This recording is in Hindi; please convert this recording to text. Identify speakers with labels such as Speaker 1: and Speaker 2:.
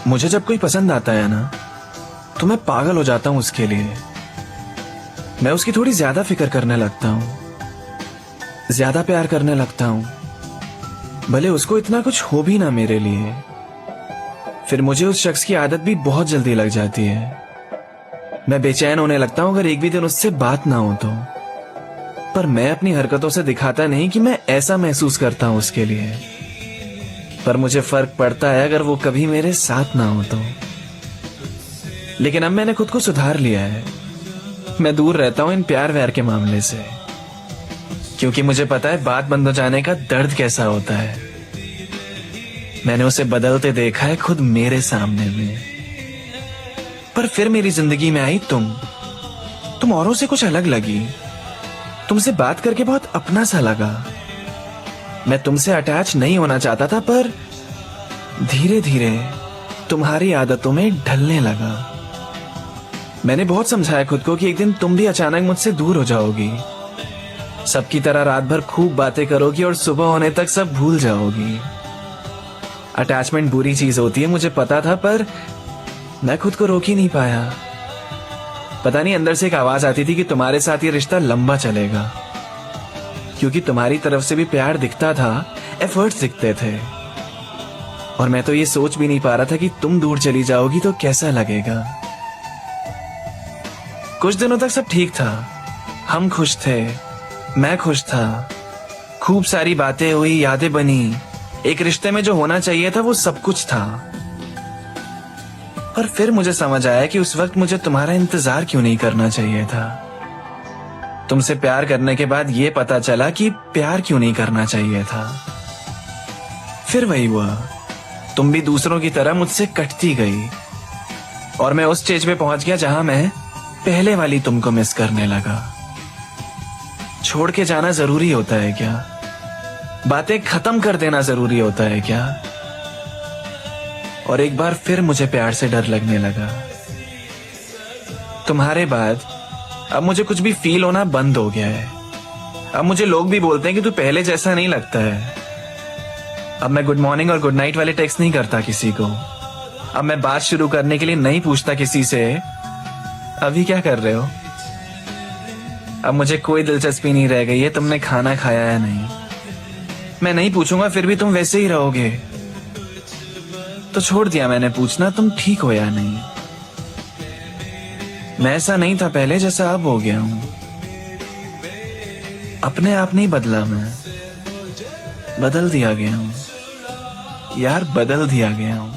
Speaker 1: मुझे जब कोई पसंद आता है ना, तो मैं पागल हो जाता हूं उसके लिए। मैं उसकी थोड़ी ज्यादा फिक्र करने लगता हूं, ज्यादा प्यार करने लगता हूं, भले उसको इतना कुछ हो भी ना मेरे लिए। फिर मुझे उस शख्स की आदत भी बहुत जल्दी लग जाती है। मैं बेचैन होने लगता हूं अगर एक भी दिन उससे बात ना हो तो। पर मैं अपनी हरकतों से दिखाता नहीं कि मैं ऐसा महसूस करता हूं उसके लिए। पर मुझे फर्क पड़ता है अगर वो कभी मेरे साथ ना हो तो। लेकिन अब मैंने खुद को सुधार लिया है। मैं दूर रहता हूं इन प्यार व्यार के मामले से, क्योंकि मुझे पता है बात बंद हो जाने का दर्द कैसा होता है। मैंने उसे बदलते देखा है खुद मेरे सामने में। पर फिर मेरी जिंदगी में आई तुम औरों से कुछ अलग लगी। तुमसे बात करके बहुत अपना सा लगा। मैं तुमसे अटैच नहीं होना चाहता था, पर धीरे धीरे तुम्हारी आदतों में ढलने लगा। मैंने बहुत समझाया खुद को कि एक दिन तुम भी अचानक मुझसे दूर हो जाओगी, सबकी तरह रात भर खूब बातें करोगी और सुबह होने तक सब भूल जाओगी। अटैचमेंट बुरी चीज होती है, मुझे पता था, पर मैं खुद को रोक ही नहीं पाया। पता नहीं, अंदर से एक आवाज आती थी कि तुम्हारे साथ ये रिश्ता लंबा चलेगा, क्योंकि तुम्हारी तरफ से भी प्यार दिखता था, एफर्ट्स दिखते थे। और मैं तो ये सोच भी नहीं पा रहा था कि तुम दूर चली जाओगी तो कैसा लगेगा। कुछ दिनों तक सब ठीक था, हम खुश थे, मैं खुश था, खूब सारी बातें हुई, यादें बनी। एक रिश्ते में जो होना चाहिए था वो सब कुछ था। पर फिर मुझे समझ आया कि उस वक्त मुझे तुम्हारा इंतजार क्यों नहीं करना चाहिए था। तुमसे प्यार करने के बाद ये पता चला कि प्यार क्यों नहीं करना चाहिए था। फिर वही हुआ, तुम भी दूसरों की तरह मुझसे कटती गई और मैं उस स्टेज पे पहुंच गया जहां मैं पहले वाली तुमको मिस करने लगा। छोड़ के जाना जरूरी होता है क्या? बातें खत्म कर देना जरूरी होता है क्या? और एक बार फिर मुझे प्यार से डर लगने लगा। तुम्हारे बाद अब मुझे कुछ भी फील होना बंद हो गया है। अब मुझे लोग भी बोलते हैं कि तू पहले जैसा नहीं लगता है। अब मैं गुड मॉर्निंग और गुड नाइट वाले टेक्स्ट नहीं करता किसी को। अब मैं बात शुरू करने के लिए नहीं पूछता किसी से अभी क्या कर रहे हो। अब मुझे कोई दिलचस्पी नहीं रह गई है तुमने खाना खाया या नहीं। मैं नहीं पूछूंगा, फिर भी तुम वैसे ही रहोगे। तो छोड़ दिया मैंने पूछना तुम ठीक हो या नहीं। मैं ऐसा नहीं था पहले जैसा अब हो गया हूं। अपने आप नहीं बदला, मैं बदल दिया गया हूं यार, बदल दिया गया हूं।